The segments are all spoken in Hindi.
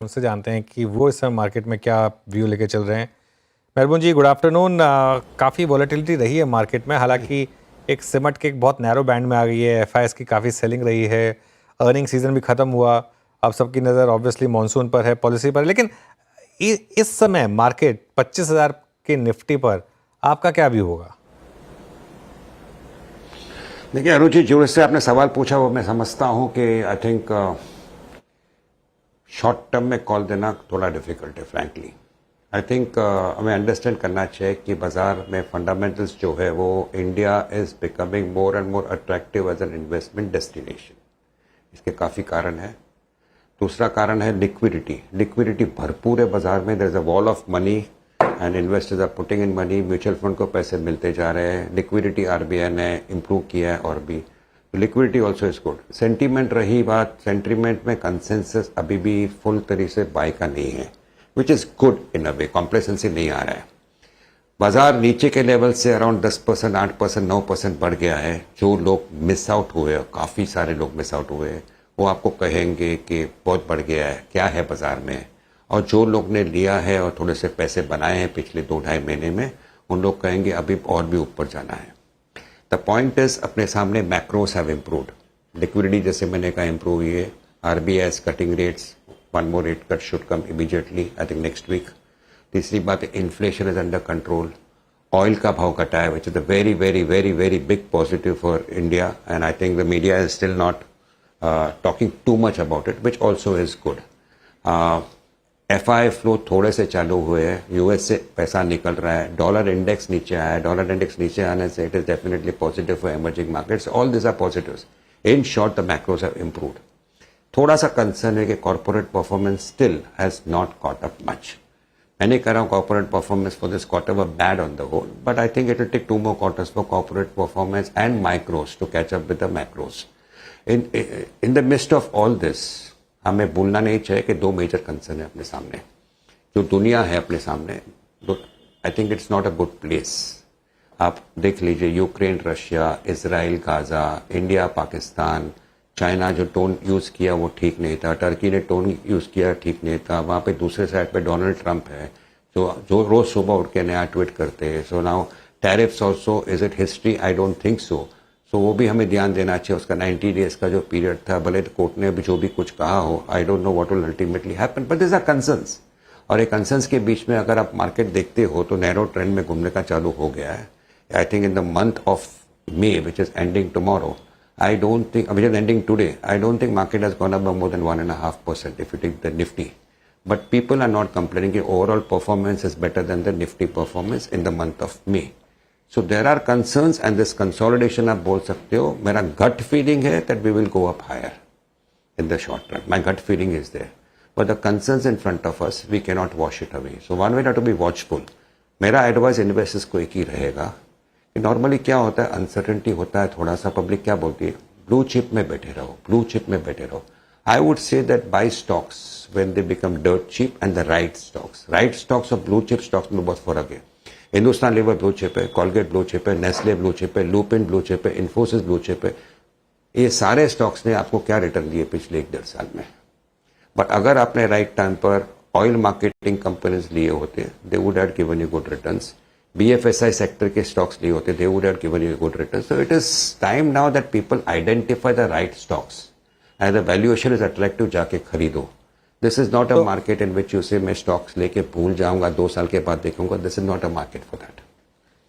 उनसे जानते हैं कि वो इस समय मार्केट में क्या व्यू लेके चल रहे हैं। मेहरबान जी, गुड आफ्टरनून। काफ़ी वॉलेटिलिटी रही है मार्केट में, हालांकि एक सिमट के एक बहुत नैरो बैंड में आ गई है। एफआईएस की काफ़ी सेलिंग रही है, अर्निंग सीजन भी ख़त्म हुआ। अब सबकी नज़र ऑब्वियसली मॉनसून पर है, पॉलिसी पर है, लेकिन इस समय मार्केट 25,000 के निफ्टी पर आपका क्या व्यू होगा? देखिए अरुण जी, जो इससे आपने सवाल पूछा वो मैं समझता हूं कि आई थिंक शॉर्ट टर्म में कॉल देना थोड़ा डिफिकल्ट है फ्रैंकली। आई थिंक हमें अंडरस्टैंड करना चाहिए कि बाजार में फंडामेंटल्स जो है वो India is becoming more and more attractive as an investment destination. इसके काफ़ी कारण है। दूसरा कारण है लिक्विडिटी। लिक्विडिटी भरपूर है बाजार में। There is a wall of money and investors are putting in money. Mutual fund को पैसे मिलते जा रहे हैं। लिक्विडिटी आरबीआई ने इम्प्रूव किया है और भी liquidity also is good. Sentiment रही बात, सेंटीमेंट में कंसेंसस अभी भी फुल तरीके से बाय का नहीं है, which is good in a way. Complacency नहीं आ रहा है। बाजार नीचे के लेवल से अराउंड 10%, 8%, 9% बढ़ गया है। जो लोग मिस आउट हुए, काफ़ी सारे लोग मिस आउट हुए, वो आपको कहेंगे कि बहुत बढ़ गया है, क्या है बाजार में। और जो लोग ने लिया है और थोड़े से पैसे बनाए हैं पिछले 2-2.5 महीने में, उन लोग कहेंगे अभी और भी ऊपर जाना है। द पॉइंट इज अपने सामने मैक्रोस हैव इम्प्रूव्ड। लिक्विडिटी जैसे मैंने कहा इम्प्रूव हुई है। RBI is cutting rates, one more rate cut should come immediately, I think next week. तीसरी बात है inflation is under control. Oil का भाव घटा है, which is a very very very very big positive for India, and I think the media is still not talking too much about it, which also is good. FI flow थोड़े से चालू हुए हैं, यूएस से पैसा निकल रहा है, डॉलर इंडेक्स नीचे आया है। डॉलर इंडेक्स नीचे आने से it is definitely positive for emerging markets. All this are positives. In short the macros have improved. थोड़ा सा कंसर्न है कि corporate performance still has not caught up much. मैं नहीं कह रहा हूं corporate performance for this quarter were bad on the whole, but I think it will take 2 more quarters for corporate performance and micros to catch up with the macros. In the mist of all this हमें भूलना नहीं चाहिए कि 2 मेजर कंसर्न है अपने सामने। जो दुनिया है अपने सामने, I think it's not a good place. आप देख लीजिए, Ukraine, Russia, Israel, Gaza, India, Pakistan, China जो टोन यूज किया वो ठीक नहीं था। टर्की ने टोन यूज किया ठीक नहीं था। वहां पे दूसरे साइड पे डोनाल्ड ट्रंप है जो रोज सुबह उठ के नया ट्वीट करते हैं। So now tariffs also, is it history? I don't think so. So वो भी हमें ध्यान देना चाहिए। उसका 90 डेज का जो पीरियड था, भले कोर्ट ने जो भी कुछ कहा हो, I don't know what will ultimately happen, but this are concerns. और एक कंसर्न्स के बीच में अगर आप मार्केट देखते हो तो नैरो ट्रेंड में घूमने का चालू हो गया है। I think in the month of May, which is ending tomorrow, I don't think, which is ending today, I don't think market has gone up by more than 1.5% if you take the Nifty. But people are not complaining that overall performance is better than the Nifty performance in the month of May. So there are concerns and this consolidation आप बोल सकते हो। मेरा gut feeling है that we will go up higher in the short run. My gut feeling is there. But the concerns in front of us, we cannot wash it away. So one way not to be watchful. मेरा advice investors को एक ही रहेगा। नॉर्मली क्या होता है, अनसर्टेनिटी होता है थोड़ा सा, पब्लिक क्या बोलती है, ब्लू चिप में बैठे रहो, ब्लू चिप में बैठे रहो। आई would say that bye stocks when they become dirt chip and the right stocks और ब्लू चिप स्टॉक्स में बहुत फर्क है। हिंदुस्तान लीवर ब्लू चिप है, कॉलगेट ब्लू चिप है, नेस्ले ब्लू चिप है, लुपिन ब्लू चिप है, इन्फोसिस ब्लू चिप है। ये सारे स्टॉक्स ने आपको क्या रिटर्न दिए पिछले 1-1.5 साल में? बट अगर आपने राइट टाइम पर ऑयल मार्केटिंग कंपनीज लिए होते, they would have given you good returns. BFSI sector के स्टॉक्स लिए होते, they would have given you a good return. So it is time now that people identify the right stocks and the valuation is attractive, जाके खरीदो। This is not a market in which you say मैं stocks लेके भूल जाऊंगा, 2 साल के बाद देखूंगा। This is not a market for that.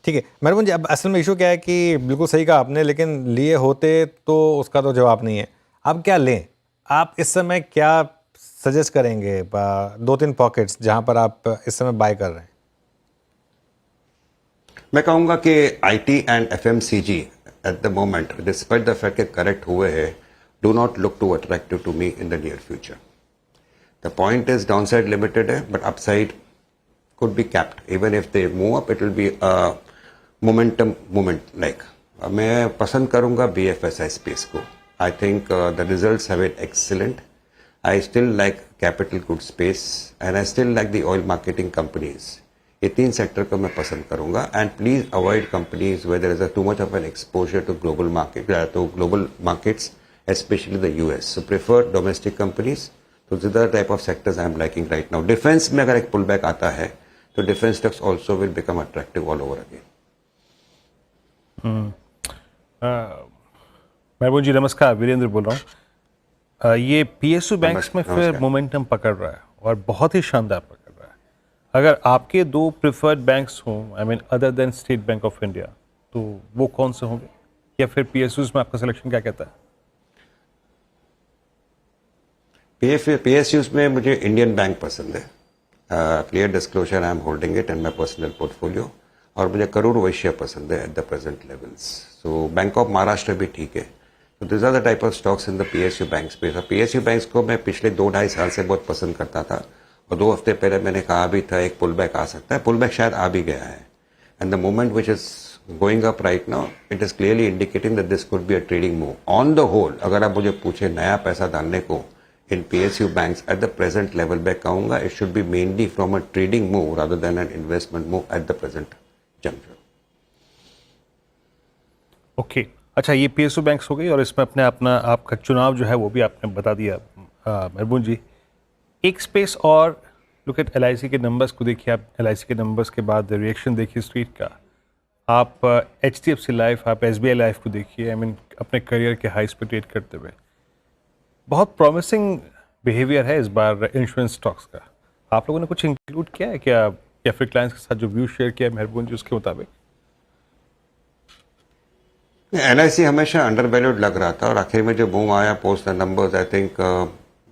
ठीक है मेहरबान जी, अब असल में इशू क्या है कि बिल्कुल सही कहा आपने, लेकिन लिए होते तो उसका तो जवाब नहीं है। अब क्या लें? आप इस समय क्या सजेस्ट करेंगे? 2-3 पॉकेट्स जहां पर आप इस समय बाय कर रहे हैं। मैं कहूंगा कि IT and FMCG at the moment, despite the fact के करेक्ट हुए हैं, do not look too attractive to me in the near future. The point is downside limited है, but upside could be capped. Even if they move up, it will be a momentum movement like. मैं पसंद करूंगा BFSI स्पेस को। I think the results have been excellent. I still like capital good space and I still like the oil marketing companies. ये 3 सेक्टर को मैं पसंद करूंगा। And please avoid companies where there is too much of an exposure to global market, तो global markets specially the US। So prefer domestic companies तो these are the type of sectors I am liking right now. Defense में अगर एक pull back आता है तो defense stocks also will become attractive all over again. महबूब जी नमस्कार, वीरेंद्र बोल रहा हूँ। ये पीएसयू बैंक्स में फिर नमस्कार। मोमेंटम पकड़ रहा है और बहुत ही शानदार पकड़ रहा है। अगर आपके दो प्रिफर्ड बैंक्स हों, I mean other than state bank of India, तो वो कौन से होंगे, या फिर पीएसयूज में आपका सिलेक्शन क्या कहता है? PSUs में मुझे इंडियन बैंक पसंद है। Clear disclosure I am holding it in my personal portfolio. और मुझे करूर वैश्य पसंद है at the present levels. So Bank of Maharashtra भी ठीक है। तो this are the type of stocks in the PSU bank space. और PSU बैंक्स को मैं पिछले 2-2.5 साल से बहुत पसंद करता था, और 2 हफ्ते पहले मैंने कहा भी था एक पुल बैक आ सकता है। पुल बैक शायद आ भी गया है, and the moment which is going up right now, it is clearly indicating that this could be a trading move. On the whole अगर आप मुझे पूछे नया पैसा डालने को in PSU banks at the present level, मैं कहूँगा it should be mainly from a trading move rather than an investment move at the present juncture. Okay, अच्छा, ये पीएसयू बैंक्स हो गई और इसमें अपने अपना आपका चुनाव जो है वो भी आपने बता दिया महबूब जी। एक स्पेस और लुक एट LIC के नंबर्स को देखिए आप। LIC के नंबर्स के बाद रिएक्शन देखिए स्ट्रीट का। आप HDFC लाइफ, आप SBI लाइफ को देखिए, आई मीन अपने करियर के हाइस पे ट्रेड करते हुए। बहुत प्रॉमिसिंग बिहेवियर है इस बार इंश्योरेंस स्टॉक्स का। आप लोगों ने कुछ इंक्लूड किया है क्या, या फिर क्लाइंट्स के साथ जो व्यू शेयर किया है महबूब जी उसके मुताबिक? LIC हमेशा अंडर वैल्यूड लग रहा था, और आखिर में जो मूव आया post the numbers I think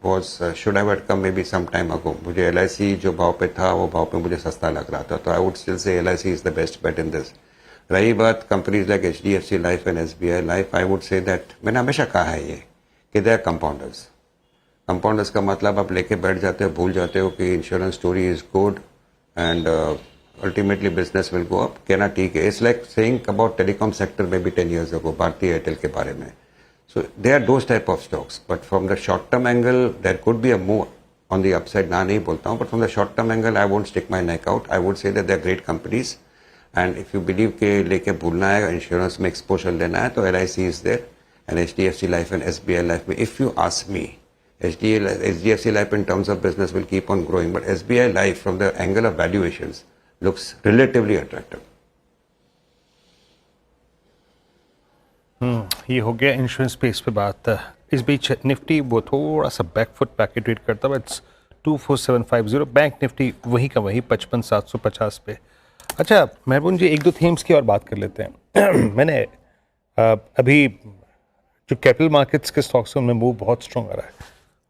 was should have come may be some time ago. मुझे LIC जो भाव पे था वो भाव पे मुझे सस्ता लग रहा था, तो I would still say LIC is the best bet in this. रही बात companies like HDFC life and SBI life, I would say that मैंने हमेशा कहा है ये कि दे आर कंपाउंडर्स। कंपाउंडर्स का मतलब आप लेके बैठ जाते हो, भूल जाते हो कि insurance story is good and ultimately business will go up. कहना ठीक है। It's like saying about telecom sector में भी 10 years अगो भारतीय एयरटेल के बारे में। So they are those type of stocks, but from the short term angle there could be a move on the upside. ना नहीं बोलता हूँ, but from the short term angle I won't stick my neck out. I would say that they are great companies, and if you believe के लेके भूलना है, इंश्योरेंस में एक्सपोजर लेना है, तो LIC is there and HDFC life and SBI life. If you ask me, HDFC life in terms of business will keep on growing, but SBI life from the angle of valuations looks relatively attractive. ये हो गया इंश्योरेंस स्पेस पे बात। इस बीच निफ्टी वो थोड़ा सा बैकफुट पैकेट ट्रेड करता हुआ, इट्स 24750। बैंक निफ्टी वहीं का वहीं 55750 पे। अच्छा महबूब जी, एक दो थीम्स की और बात कर लेते हैं। मैंने अभी जो कैपिटल मार्केट्स के स्टॉक्स हैं उनमें मूव बहुत स्ट्रॉन्ग आ रहा है,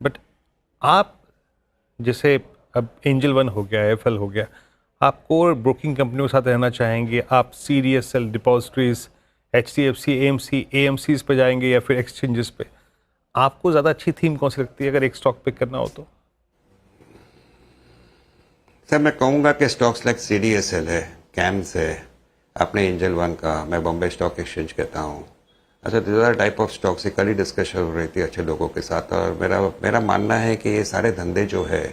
बट आप जैसे अब एंजल वन हो गया, FL हो गया, आप कोर ब्रोकिंग कंपनियों के साथ रहना चाहेंगे, आप CDSL डिपॉजिटरीज, HDFC, AMCs पे जाएंगे या फिर एक्सचेंजेस पे? आपको ज़्यादा अच्छी थीम कौन सी लगती है अगर एक स्टॉक पिक करना हो तो? सर मैं कहूँगा कि स्टॉक्स लाइक CDSL है, CAMS है, अपने एंजल वन का, मैं बॉम्बे स्टॉक एक्सचेंज कहता हूँ। अच्छा, दूसरा टाइप ऑफ स्टॉक से कल ही डिस्कशन हो रही थी अच्छे लोगों के साथ, और मेरा मानना है कि ये सारे धंधे जो है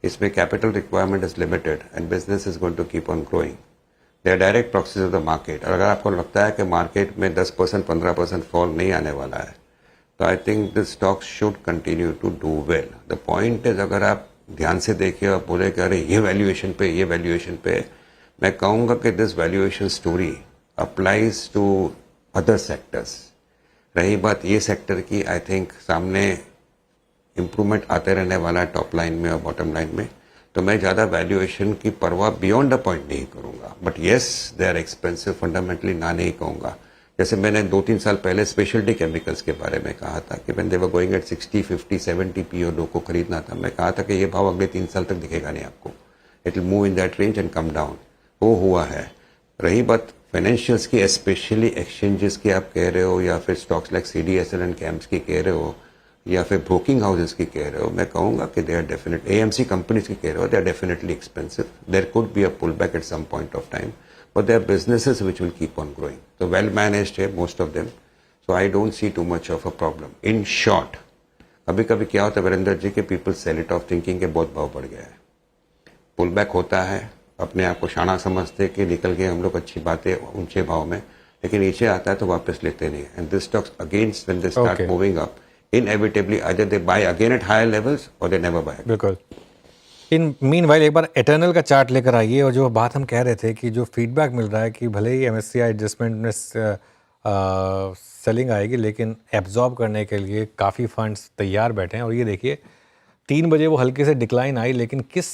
इसमें capital requirement is limited and business is going to keep on growing. They are direct proxies of the market. और अगर आपको लगता है कि मार्केट में 10% 15% फॉल नहीं आने वाला है, तो I think this stock should continue to do well. The point is, अगर आप ध्यान से देखिए और बोले कि अरे ये वैल्यूएशन पे, मैं कहूँगा कि this valuation story applies to other sectors. रही बात ये सेक्टर की, आई थिंक सामने इम्प्रूवमेंट आते रहने वाला है टॉप लाइन में और बॉटम लाइन में, तो मैं ज़्यादा वैल्यूएशन की परवाह बियॉन्ड द पॉइंट नहीं करूँगा। But yes, they are expensive, fundamentally ना नहीं कहूँगा। जैसे मैंने 2-3 साल पहले स्पेशलिटी केमिकल्स के बारे में कहा था कि when they were going at 60, 50, 70 PO लोग को खरीदना था, मैं कहा था कि ये भाव अगले 3 साल तक दिखेगा नहीं आपको, it will move in that range and come down. वो हुआ है। रही बात फाइनेंशियल्स की, स्पेशली एक्सचेंजेस की आप कह रहे हो, या फिर stocks like CDSL and CAMS की कह रहे हो, या फिर ब्रोकिंग हाउसेस की कह रहे हो, मैं कहूँगा कि they are definite, AMC companies की कह रहे हो, they are definitely expensive. There could be a pull back at some point of time, but they are businesses which will keep on growing. तो वेल मैनेज्ड है most of them, so I don't see too much of a problem. In short, कभी कभी क्या होता है वीरेंद्र जी के, people sell it of thinking के बहुत भाव बढ़ गया है, पुल बैक होता है, अपने आप को शाना समझते कि निकल गए हम लोग, अच्छी बात है ऊंचे भाव में, लेकिन नीचे आता है तो वापस लेते नहीं। And this stocks against when they start moving up, inevitably either they buy again at higher levels or they never buy again. बिल्कुल। इन मीनवाइल एक बार एटर्नल का चार्ट लेकर आइए, और जो बात हम कह रहे थे कि जो फीडबैक मिल रहा है कि भले ही MSCI एडजस्टमेंट में सेलिंग आएगी, लेकिन एब्जॉर्ब करने के लिए काफ़ी फंड्स तैयार बैठे हैं। और ये देखिए 3 बजे वो हल्के से डिक्लाइन आई, लेकिन किस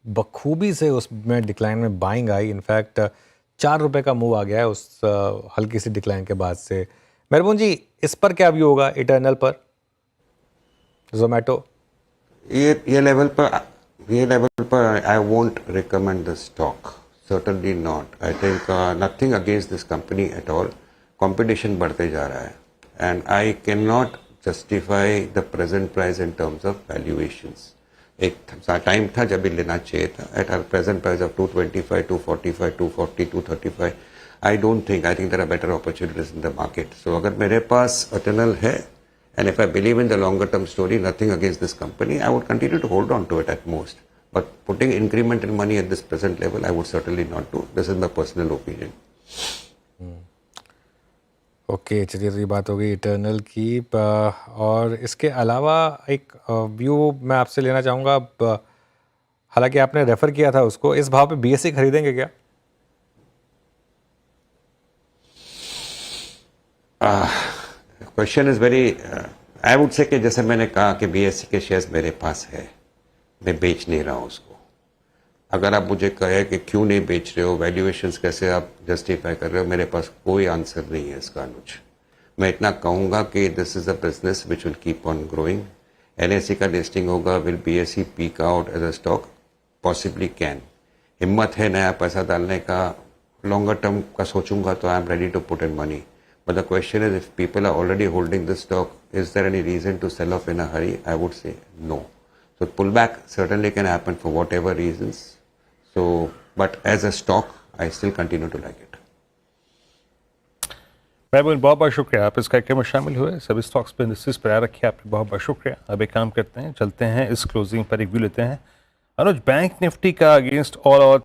बखूबी से उसमें डिक्लाइन में बाइंग आई। इनफैक्ट 4 रुपये का मूव आ गया है उस हल्की सी डिक्लाइन के बाद से। मेहरबान जी, इस पर क्या व्यू होगा इटर्नल पर, जोमेटो? ये लेवल पर I won't recommend the stock, certainly not. I think nothing against this company at all. Competition बढ़ते जा रहा है and I can not justify the present price in terms of valuations. एक टाइम था जब भी लेना चाहिए था। At our present price of 225, 245, 240, 235, I don't think, I think there are better opportunities in the market. So अगर मेरे पास इटर्नल है and if I believe in the longer term story, nothing against this company, I would continue to hold on to it at most. But putting incremental money at this present level, I would certainly not do. This is my personal opinion. Okay, चलिए, तो ये बात हो गई इटर्नल की। और इसके अलावा एक व्यू मैं आपसे लेना चाहूँगा। हालांकि आपने रेफ़र किया था उसको, इस भाव पे BSE खरीदेंगे क्या? Question is very, I would से कि जैसे मैंने कहा कि BSE के शेयर्स मेरे पास है, मैं बेच नहीं रहा हूँ उसको। अगर आप मुझे कहे कि क्यों नहीं बेच रहे हो, वैल्यूएशंस कैसे आप जस्टिफाई कर रहे हो, मेरे पास कोई आंसर नहीं है इसका अनुज। मैं इतना कहूँगा कि this is a business which will keep on growing. NSE का लिस्टिंग होगा, will BSE peak out as a stock? Possibly can. हिम्मत है नया पैसा डालने का, लॉन्गर टर्म का सोचूंगा तो I am ready to put in money. But the question is, if people are already holding this stock, is there any reason to sell off in a hurry? I would say no. So pullback certainly can happen for whatever reasons. So, but as a stock, I still continue to like it. महबूब, बहुत बहुत शुक्रिया, आप इस कार्यक्रम में शामिल हुए, सभी स्टॉक्स पे इंडस्ट्रीज पर आ रखे आपने, बहुत बहुत शुक्रिया। अब एक काम करते हैं, चलते हैं इस क्लोजिंग पर एक व्यू लेते हैं। अनुज, बैंक निफ्टी का अगेंस्ट ऑल